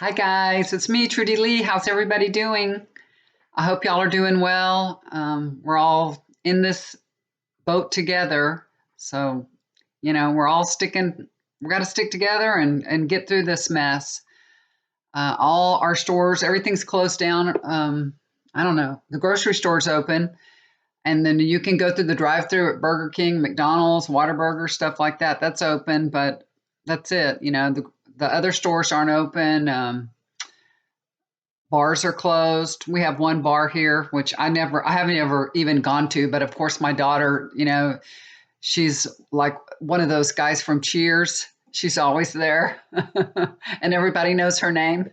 Hi guys, it's me, Trudy Lee. How's everybody doing? I hope y'all are doing well. We're all in this boat together. So, we're all sticking, we got to stick together and get through this mess. All our stores, everything's closed down. I don't know, the grocery store's open. And then you can go through the drive-through at Burger King, McDonald's, Whataburger, stuff like that. That's open, but that's it. The other stores aren't open. Bars are closed. We have one bar here, which I haven't ever even gone to, but of course my daughter, she's like one of those guys from Cheers. She's always there and everybody knows her name.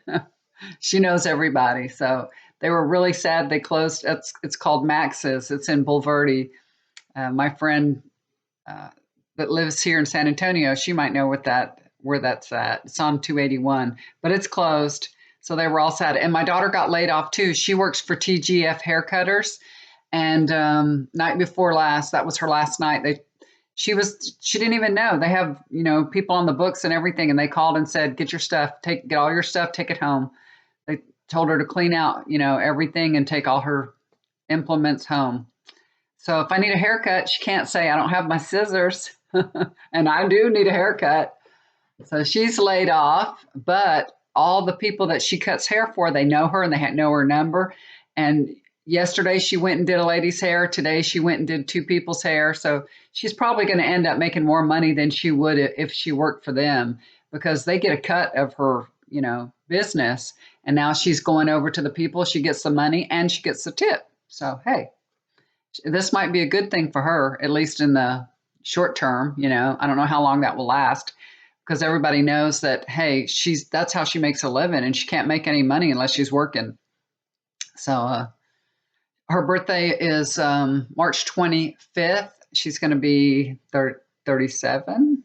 She knows everybody. So they were really sad they closed. It's called Max's. It's in Bulverde. My friend that lives here in San Antonio, she might know where that's at. It's on 281, but it's closed. So they were all sad. And my daughter got laid off too. She works for TGF Haircutters. And night before last, that was her last night. She didn't even know. They have, people on the books and everything. And they called and said, get all your stuff, take it home. They told her to clean out, everything and take all her implements home. So if I need a haircut, she can't say I don't have my scissors. And I do need a haircut. So she's laid off, but all the people that she cuts hair for, they know her and they know her number. And yesterday she went and did a lady's hair. Today she went and did two people's hair. So she's probably going to end up making more money than she would if she worked for them, because they get a cut of her, business. And now she's going over to the people. She gets the money and she gets the tip. So, hey, this might be a good thing for her, at least in the short term. I don't know how long that will last, because everybody knows that, hey, that's how she makes a living, and she can't make any money unless she's working. So her birthday is March 25th. She's going to be 37.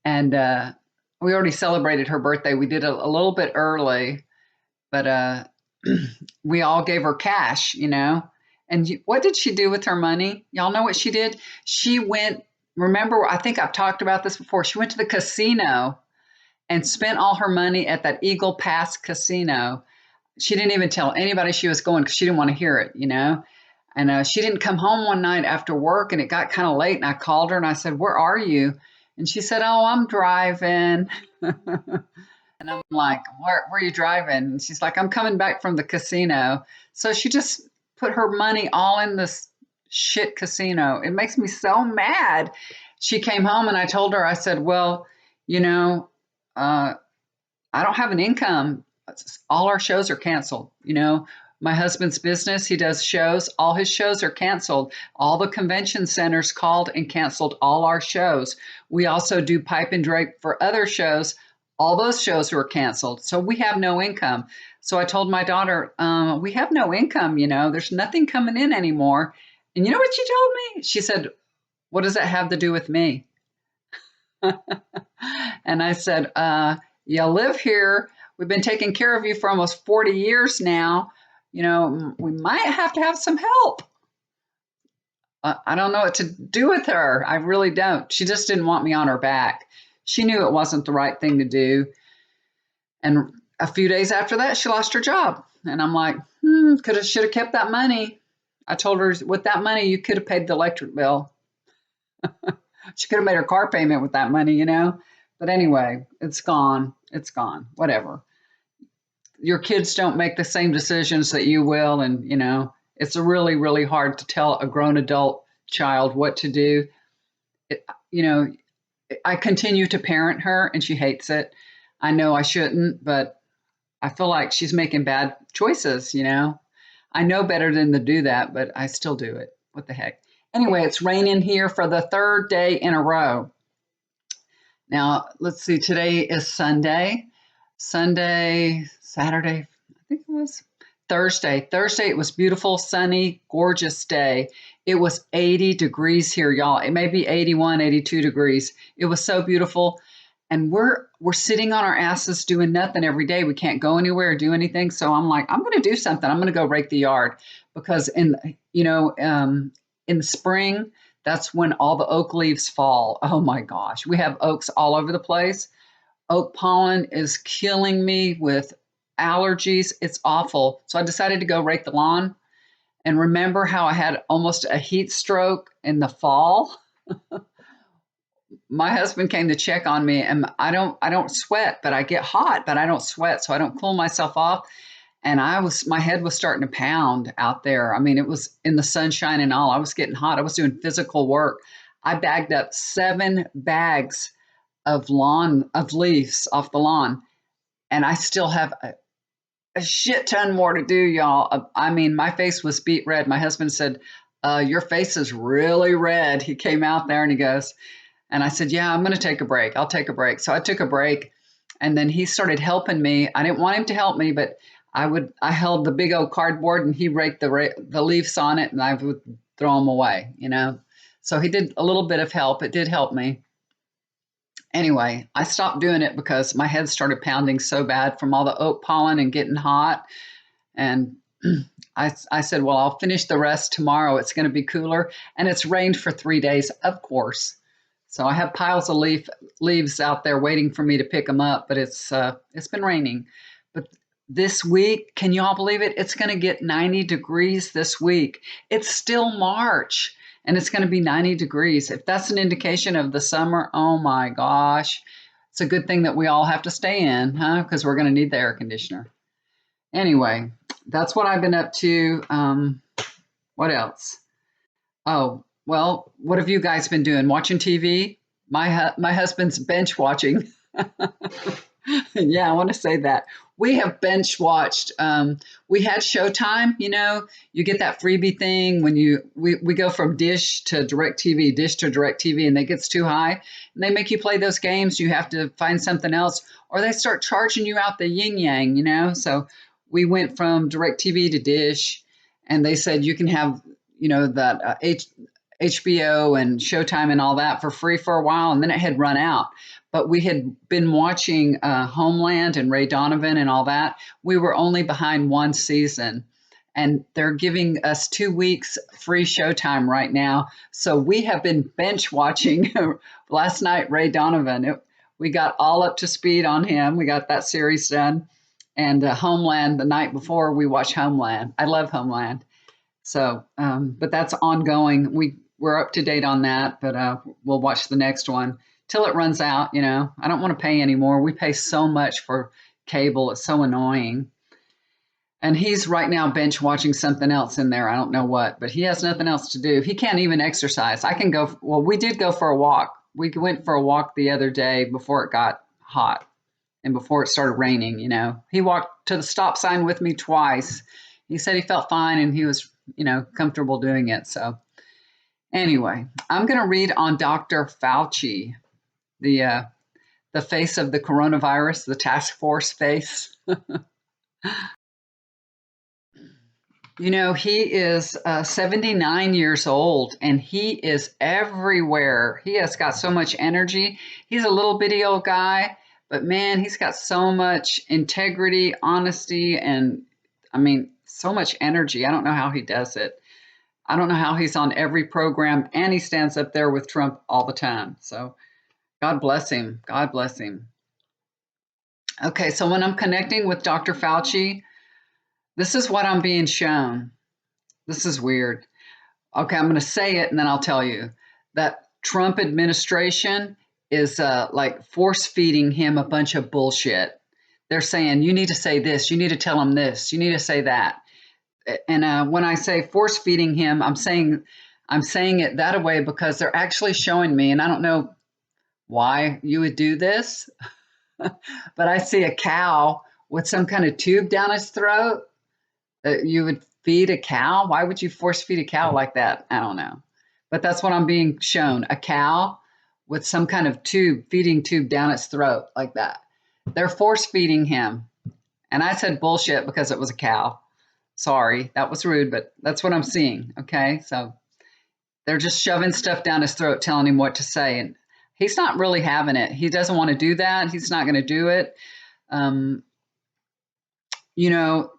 And we already celebrated her birthday. We did a little bit early, but we all gave her cash, And what did she do with her money? Y'all know what she did? She went. Remember, I think I've talked about this before. She went to the casino and spent all her money at that Eagle Pass casino. She didn't even tell anybody she was going because she didn't want to hear it, And she didn't come home one night after work, and it got kind of late. And I called her and I said, "Where are you?" And she said, "Oh, I'm driving." And I'm like, where are you driving? And she's like, "I'm coming back from the casino." So she just put her money all in this shit casino. It makes me so mad. She came home and I told her, I said, "Well, I don't have an income. All our shows are canceled. My husband's business, he does shows. All his shows are canceled. All the convention centers called and canceled all our shows. We also do pipe and drape for other shows. All those shows were canceled. So we have no income." So I told my daughter, "We have no income, there's nothing coming in anymore." And you know what she told me? She said, "What does that have to do with me?" And I said, "You live here. We've been taking care of you for almost 40 years now. We might have to have some help." I don't know what to do with her. I really don't. She just didn't want me on her back. She knew it wasn't the right thing to do. And a few days after that, she lost her job. And I'm like, should have kept that money. I told her, with that money, you could have paid the electric bill. She could have made her car payment with that money, But anyway, it's gone. It's gone. Whatever. Your kids don't make the same decisions that you will. And, it's really, really hard to tell a grown adult child what to do. I continue to parent her and she hates it. I know I shouldn't, but I feel like she's making bad choices, I know better than to do that, but I still do it. What the heck? Anyway, it's raining here for the third day in a row. Now, let's see. Today is Sunday, Saturday. I think it was Thursday. It was beautiful, sunny, gorgeous day. It was 80 degrees here, y'all. It may be 81, 82 degrees. It was so beautiful. And we're sitting on our asses doing nothing every day. We can't go anywhere or do anything. So I'm like, I'm going to do something. I'm going to go rake the yard, because in the spring, that's when all the oak leaves fall. Oh my gosh, we have oaks all over the place. oak pollen is killing me with allergies. It's awful. So I decided to go rake the lawn. And remember how I had almost a heat stroke in the fall? My husband came to check on me, and I don't sweat, but I get hot, but I don't sweat, so I don't cool myself off. And my head was starting to pound out there. I mean, it was in the sunshine and all. I was getting hot. I was doing physical work. I bagged up 7 bags of leaves off the lawn, and I still have a shit ton more to do, y'all. I mean, my face was beet red. My husband said, "Your face is really red." He came out there and he goes, and I said, "Yeah, I'm going to take a break. I'll take a break." So I took a break, and then he started helping me. I didn't want him to help me, but I held the big old cardboard, and he raked the leaves on it, and I would throw them away, you know. So he did a little bit of help. It did help me. Anyway, I stopped doing it because my head started pounding so bad from all the oak pollen and getting hot. And I said, well, I'll finish the rest tomorrow. It's going to be cooler. And it's rained for 3 days, of course. So I have piles of leaves out there waiting for me to pick them up, but it's been raining. But this week, can you all believe it? It's going to get 90 degrees this week. It's still March, and it's going to be 90 degrees. If that's an indication of the summer, oh my gosh. It's a good thing that we all have to stay in, huh? Because we're going to need the air conditioner. Anyway, that's what I've been up to. What else? Oh, well, what have you guys been doing? Watching TV? My husband's bench watching. Yeah, I want to say that. We have bench watched. We had Showtime, you know, you get that freebie thing when we go from dish to direct TV, and it gets too high. And they make you play those games. You have to find something else, or they start charging you out the yin yang, you know. So we went from direct TV to dish, and they said you can have, you know, that HBO and Showtime and all that for free for a while, and then it had run out. But we had been watching Homeland and Ray Donovan and all that. We were only behind one season, and they're giving us 2 weeks free Showtime right now. So we have been bench watching last night, Ray Donovan. We got all up to speed on him. We got that series done. And Homeland, the night before, we watched Homeland. I love Homeland. So, but that's ongoing. We're up to date on that, but we'll watch the next one till it runs out. You know, I don't want to pay anymore. We pay so much for cable; it's so annoying. And he's right now bench watching something else in there. I don't know what, but he has nothing else to do. He can't even exercise. I can go. Well, we did go for a walk. We went for a walk the other day before it got hot and before it started raining. You know, he walked to the stop sign with me twice. He said he felt fine and he was, you know, comfortable doing it. So anyway, I'm going to read on Dr. Fauci, the face of the coronavirus, the task force face. You know, he is 79 years old and he is everywhere. He has got so much energy. He's a little bitty old guy, but man, he's got so much integrity, honesty, and I mean, so much energy. I don't know how he does it. I don't know how he's on every program and he stands up there with Trump all the time. So God bless him. God bless him. Okay, so when I'm connecting with Dr. Fauci, this is what I'm being shown. This is weird. Okay, I'm going to say it and then I'll tell you that Trump administration is like force feeding him a bunch of bullshit. They're saying, you need to say this, you need to tell him this, you need to say that. And when I say force feeding him, I'm saying it that way because they're actually showing me, and I don't know why you would do this, but I see a cow with some kind of tube down its throat. You would feed a cow? Why would you force feed a cow like that? I don't know. But that's what I'm being shown. A cow with some kind of feeding tube down its throat like that. They're force feeding him. And I said bullshit because it was a cow. Sorry, that was rude, but that's what I'm seeing. Okay. So they're just shoving stuff down his throat, telling him what to say. And he's not really having it. He doesn't want to do that. He's not going to do it. You know,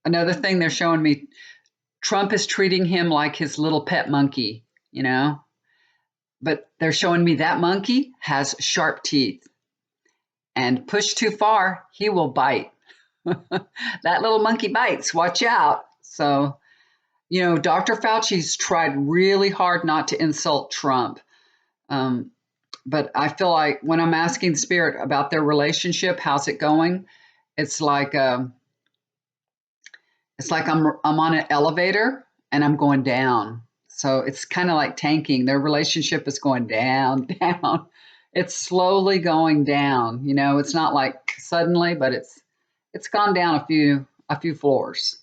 another thing they're showing me, Trump is treating him like his little pet monkey, you know, but they're showing me that monkey has sharp teeth. and push too far, he will bite. That little monkey bites. Watch out. So, Dr. Fauci's tried really hard not to insult Trump. Um, but I feel like when I'm asking Spirit about their relationship, how's it going? It's like I'm on an elevator and I'm going down. So it's kind of like tanking. Their relationship is going down, down. It's slowly going down. It's not like suddenly, but it's gone down a few floors.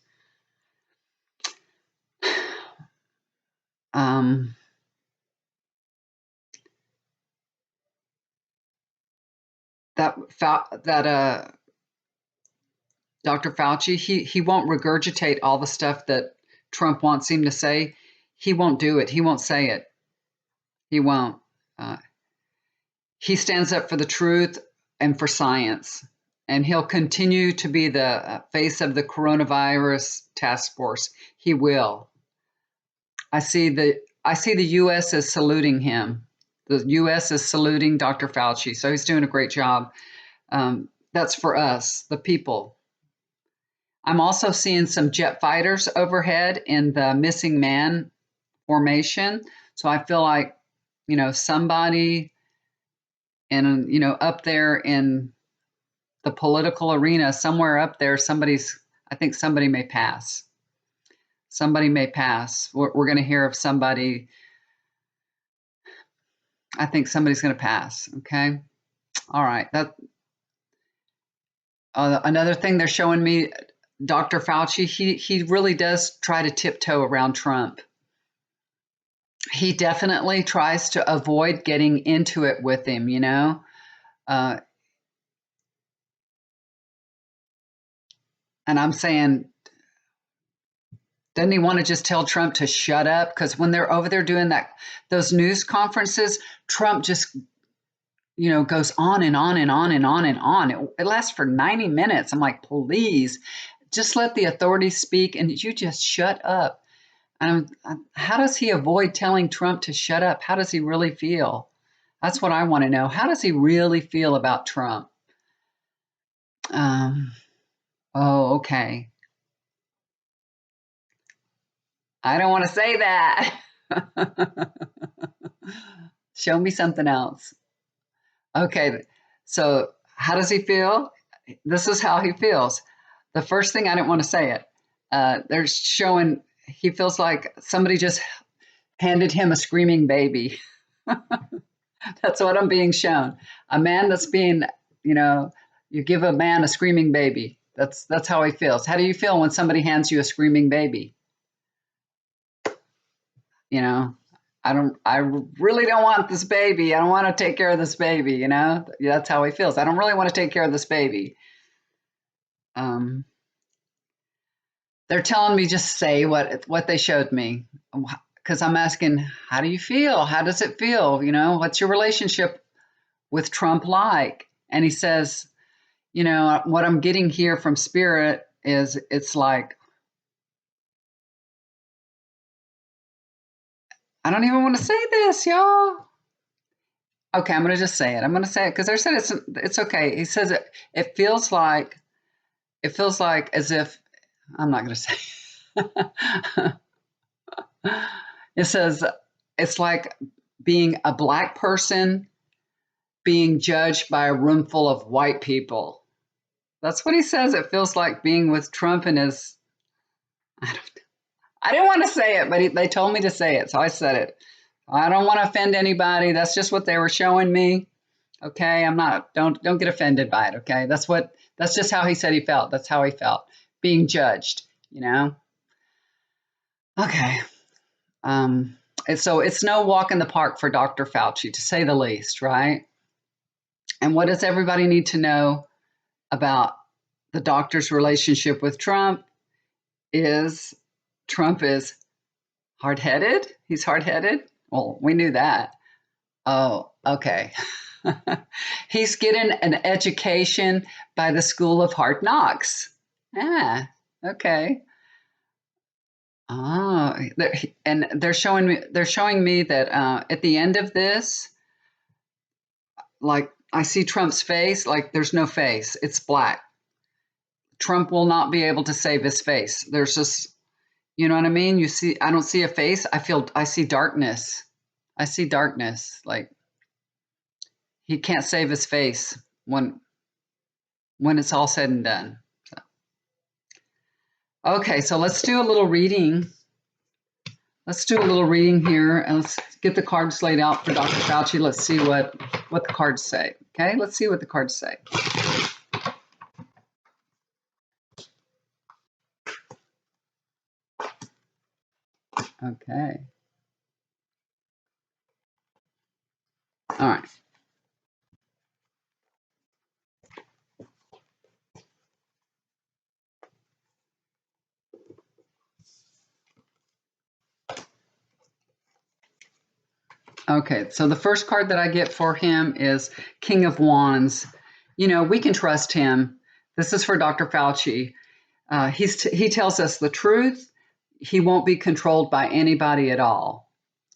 Um, that Dr. Fauci, he won't regurgitate all the stuff that Trump wants him to say. He won't do it. He won't say it. He won't. Uh, he stands up for the truth and for science, and he'll continue to be the face of the coronavirus task force. He will. I see the U.S. is saluting him. The U.S. is saluting Dr. Fauci, so he's doing a great job. That's for us, the people. I'm also seeing some jet fighters overhead in the missing man formation. So I feel like, somebody up there in the political arena, somewhere up there, I think somebody may pass. Somebody may pass. We're going to hear of somebody. I think somebody's going to pass. Okay. All right. Another thing they're showing me, Dr. Fauci, he really does try to tiptoe around Trump. He definitely tries to avoid getting into it with him, Uh, and I'm saying, doesn't he want to just tell Trump to shut up? Because when they're over there doing those news conferences, Trump just, goes on and on and on and on and on. It lasts for 90 minutes. I'm like, please, just let the authorities speak and you just shut up. How does he avoid telling Trump to shut up? How does he really feel? That's what I want to know. How does he really feel about Trump? Um, oh, okay. I don't want to say that. Show me something else. Okay. So, how does he feel? This is how he feels. The first thing, I didn't want to say it. They're showing he feels like somebody just handed him a screaming baby. That's what I'm being shown. A man that's being, you give a man a screaming baby. That's how he feels. How do you feel when somebody hands you a screaming baby? You know, I really don't want this baby. I don't want to take care of this baby. That's how he feels. I don't really want to take care of this baby. Um, they're telling me just say what they showed me, because I'm asking, how do you feel? How does it feel? What's your relationship with Trump like? And he says, what I'm getting here from Spirit is it's like, I don't even want to say this, y'all. Okay, I'm going to just say it. I'm going to say it because they said it's okay. He says it feels like as if, I'm not going to say. It says it's like being a black person being judged by a room full of white people. That's what he says. It feels like being with Trump and his. I didn't want to say it, but they told me to say it, so I said it. I don't want to offend anybody. That's just what they were showing me. Okay, I'm not. Don't get offended by it. Okay, that's just how he said he felt. That's how he felt being judged. Okay. So it's no walk in the park for Dr. Fauci, to say the least, right? And what does everybody need to know about the doctor's relationship with Trump is Trump is hard-headed. He's hard-headed. Well, we knew that. Oh, okay. He's getting an education by the School of Hard Knocks. Ah, okay. Oh, and they're showing me that at the end of this, like I see Trump's face, like there's no face. It's black. Trump will not be able to save his face. There's just, you know what I mean? You see, I don't see a face. I see darkness. I see darkness. Like he can't save his face when it's all said and done. So, okay, so let's do a little reading. Let's do a little reading here, and let's get the cards laid out for Dr. Fauci. Let's see what the cards say. Okay, let's see what the cards say. Okay. All right. Okay, so the first card that I get for him is King of Wands. You know, we can trust him. This is for Dr. Fauci. He tells us the truth. He won't be controlled by anybody at all.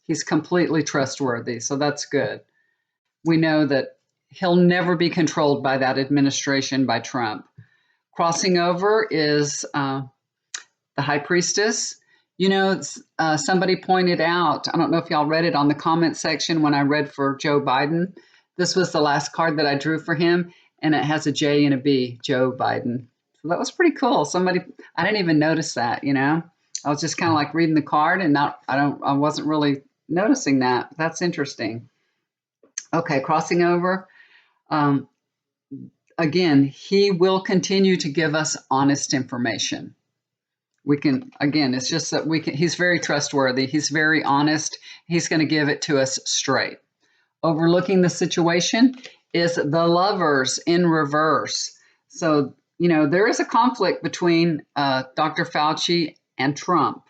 He's completely trustworthy, so that's good. We know that he'll never be controlled by that administration, by Trump. Crossing over is the High Priestess. You know, somebody pointed out, I don't know if y'all read it on the comment section when I read for Joe Biden. This was the last card that I drew for him, and it has a J and a B, Joe Biden. So that was pretty cool. I didn't even notice that, you know. I was just kind of like reading the card and I wasn't really noticing that. That's interesting. Okay, crossing over. Um, again, he will continue to give us honest information. We can, again, it's just that he's very trustworthy. He's very honest. He's going to give it to us straight. Overlooking the situation is the Lovers in reverse. So, you know, there is a conflict between Dr. Fauci and Trump.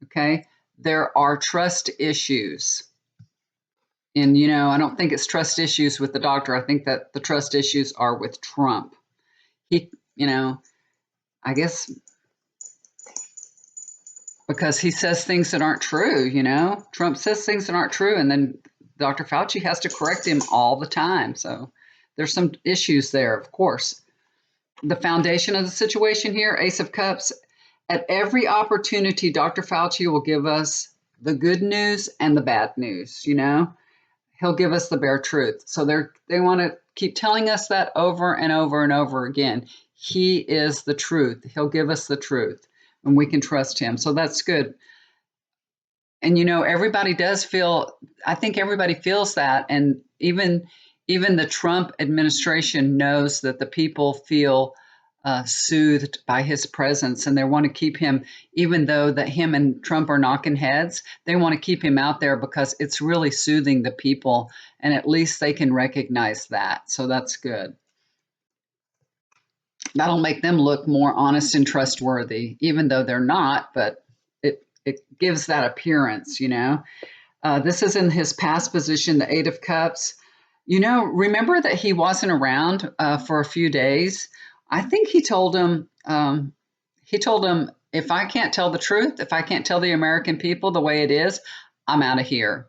Okay. There are trust issues. And, you know, I don't think it's trust issues with the doctor. I think that the trust issues are with Trump. He, you know, I guess because he says things that aren't true, you know. Trump says things that aren't true, and then Dr. Fauci has to correct him all the time. So there's some issues there, of course. The foundation of the situation here, Ace of Cups, at every opportunity, Dr. Fauci will give us the good news and the bad news, you know. He'll give us the bare truth. So they want to keep telling us that over and over and over again. He is the truth. He'll give us the truth, and we can trust him. So that's good. And you know, I think everybody feels that, and even the Trump administration knows that the people feel soothed by his presence, and they want to keep him, even though that him and Trump are knocking heads, they want to keep him out there because it's really soothing the people, and at least they can recognize that. So that's good. That'll make them look more honest and trustworthy, even though they're not, but it gives that appearance, you know. This is in his past position, the Eight of Cups. You know, remember that he wasn't around for a few days. I think he told him, if I can't tell the truth, if I can't tell the American people the way it is, I'm out of here.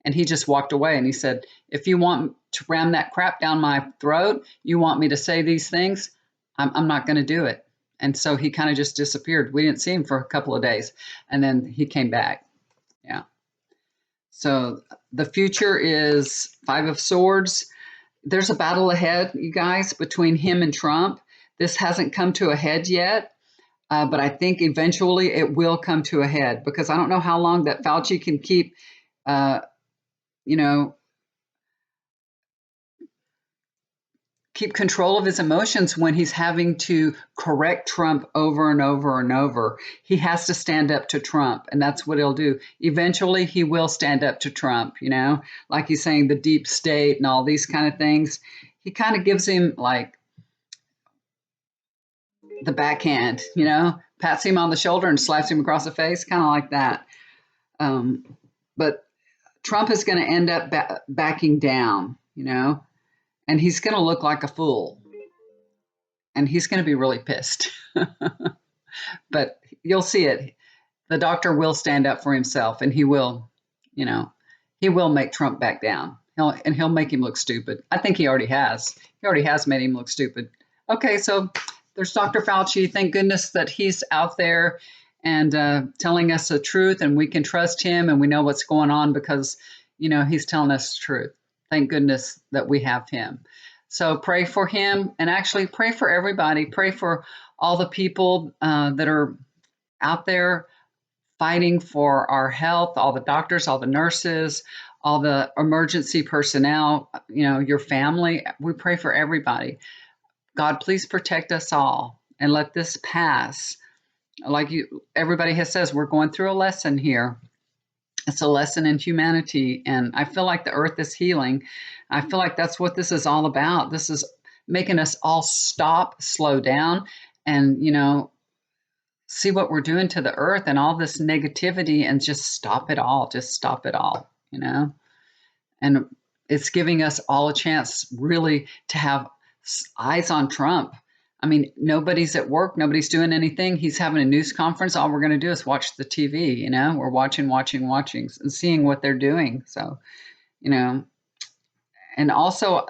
And he just walked away and he said, if you want to ram that crap down my throat, you want me to say these things, I'm not going to do it. And so he kind of just disappeared. We didn't see him for a couple of days, and then he came back. Yeah. So the future is Five of Swords. There's a battle ahead, you guys, between him and Trump. This hasn't come to a head yet, but I think eventually it will come to a head, because I don't know how long that Fauci can keep, you know, keep control of his emotions when he's having to correct Trump over and over and over. He has to stand up to Trump, and that's what he'll do. Eventually, he will stand up to Trump, you know, like he's saying the deep state and all these kind of things. He kind of gives him like the backhand, you know, pats him on the shoulder and slaps him across the face, kind of like that. But Trump is going to end up backing down, you know, and he's going to look like a fool. And he's going to be really pissed. But you'll see it. The doctor will stand up for himself, and he will, you know, he will make Trump back down. He'll make him look stupid. I think he already has. He already has made him look stupid. Okay, so there's Dr. Fauci. Thank goodness that he's out there and telling us the truth, and we can trust him, and we know what's going on because he's telling us the truth. Thank goodness that we have him. So pray for him, and actually pray for everybody. Pray for all the people that are out there fighting for our health, all the doctors, all the nurses, all the emergency personnel, your family. We pray for everybody. God, please protect us all and let this pass. Like everybody has says, we're going through a lesson here. It's a lesson in humanity. And I feel like the earth is healing. I feel like that's what this is all about. This is making us all stop, slow down, and, see what we're doing to the earth and all this negativity and just stop it all. Just stop it all, And it's giving us all a chance really to have eyes on Trump. I mean, nobody's at work. Nobody's doing anything. He's having a news conference. All we're going to do is watch the TV, We're watching and seeing what they're doing. So, and also,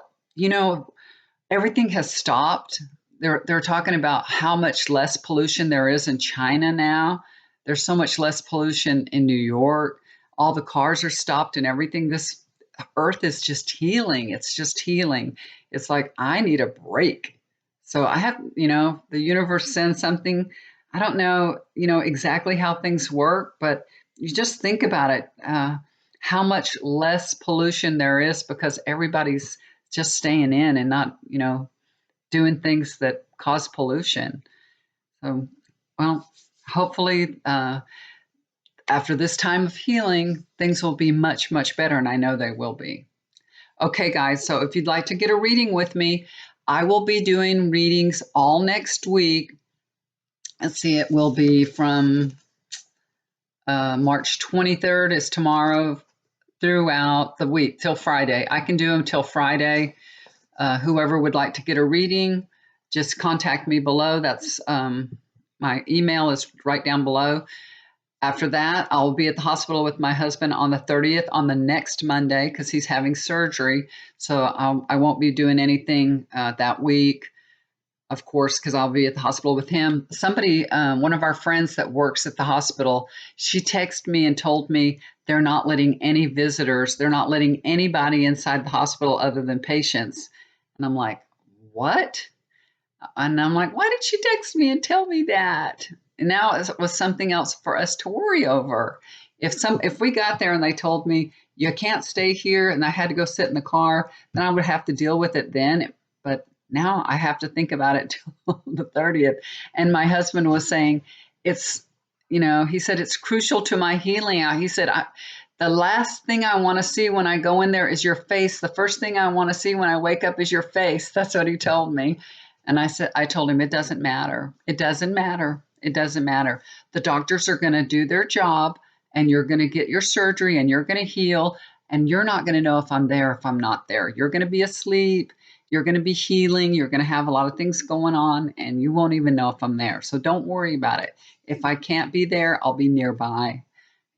everything has stopped. They're talking about how much less pollution there is in China now. There's so much less pollution in New York. All the cars are stopped and everything. This earth is just healing. It's just healing. It's like, I need a break. So I have, the universe sends something. I don't know, exactly how things work, but you just think about it, how much less pollution there is because everybody's just staying in and not, doing things that cause pollution. So, well, hopefully after this time of healing, things will be much, much better, and I know they will be. Okay, guys, so if you'd like to get a reading with me, I will be doing readings all next week. Let's see, it will be from March 23rd is tomorrow throughout the week till Friday. I can do them till Friday. Whoever would like to get a reading, just contact me below. That's my email is right down below. After that, I'll be at the hospital with my husband on the 30th on the next Monday because he's having surgery. So I won't be doing anything that week, of course, because I'll be at the hospital with him. Somebody, one of our friends that works at the hospital, she texted me and told me they're not letting any visitors, they're not letting anybody inside the hospital other than patients. And I'm like, what? And I'm like, why did she text me and tell me that? And now it was something else for us to worry over. If we got there and they told me you can't stay here and I had to go sit in the car, then I would have to deal with it then. But now I have to think about it till the 30th. And my husband was saying it's, he said it's crucial to my healing. He said, the last thing I want to see when I go in there is your face. The first thing I want to see when I wake up is your face. That's what he told me. And I told him, it doesn't matter. It doesn't matter. It doesn't matter. The doctors are going to do their job and you're going to get your surgery and you're going to heal and you're not going to know if I'm there, if I'm not there. You're going to be asleep. You're going to be healing. You're going to have a lot of things going on and you won't even know if I'm there. So don't worry about it. If I can't be there, I'll be nearby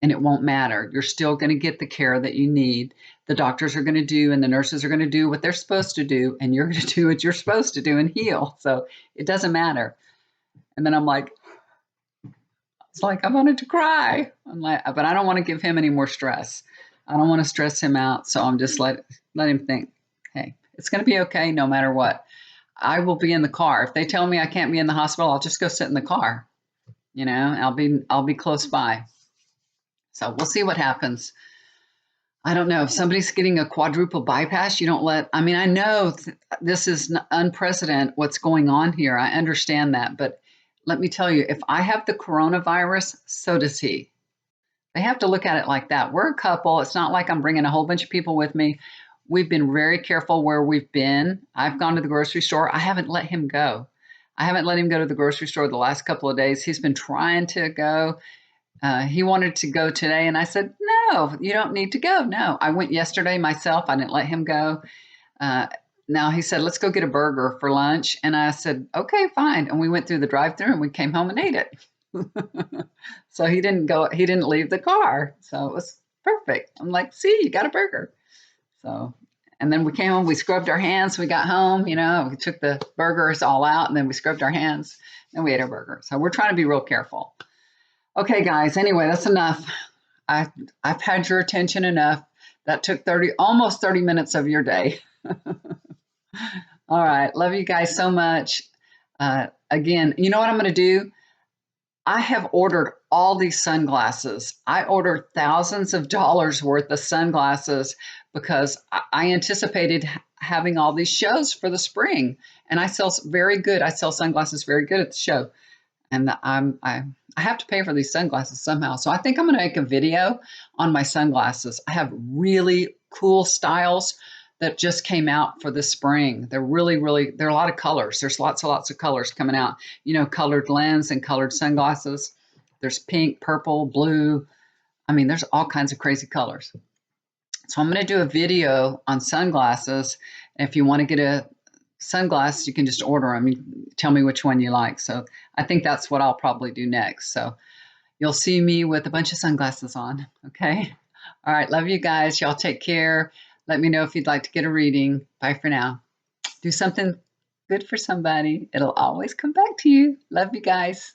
and it won't matter. You're still going to get the care that you need. The doctors are going to do and the nurses are going to do what they're supposed to do and you're going to do what you're supposed to do and heal. So it doesn't matter. And then I'm like, it's like I wanted to cry. I'm like, but I don't want to give him any more stress. I don't want to stress him out. So I'm just let him think, hey, it's going to be okay no matter what. I will be in the car. If they tell me I can't be in the hospital, I'll just go sit in the car. I'll be close by. So we'll see what happens. I don't know if somebody's getting a quadruple bypass, I know this is unprecedented what's going on here. I understand that, but let me tell you, if I have the coronavirus, so does he. They have to look at it like that. We're a couple. It's not like I'm bringing a whole bunch of people with me. We've been very careful where we've been. I've gone to the grocery store. I haven't let him go. I haven't let him go to the grocery store the last couple of days. He's been trying to go. He wanted to go today, and I said, no, you don't need to go. No, I went yesterday myself. I didn't let him go. Now he said, let's go get a burger for lunch. And I said, okay, fine. And we went through the drive-thru and we came home and ate it. So he didn't leave the car. So it was perfect. I'm like, see, you got a burger. So, and then we came home, we scrubbed our hands, we got home, you know, we took the burgers all out and then we scrubbed our hands and we ate our burger. So we're trying to be real careful. Okay, guys, anyway, that's enough. I've had your attention enough. That took almost 30 minutes of your day. All right. Love you guys so much. Again, you know what I'm going to do? I have ordered all these sunglasses. I ordered thousands of dollars worth of sunglasses because I anticipated having all these shows for the spring. And I sell very good. I sell sunglasses very good at the show. And I have to pay for these sunglasses somehow. So I think I'm going to make a video on my sunglasses. I have really cool styles that just came out for the spring. They're really, there are a lot of colors. There's lots of colors coming out. You know, colored lens and colored sunglasses. There's pink, purple, blue. I mean, there's all kinds of crazy colors. So I'm going to do a video on sunglasses. If you want to get a sunglasses, you can just order them. You tell me which one you like. So I think that's what I'll probably do next. So you'll see me with a bunch of sunglasses on. Okay. All right. Love you guys. Y'all take care. Let me know if you'd like to get a reading. Bye for now. Do something good for somebody. It'll always come back to you. Love you guys.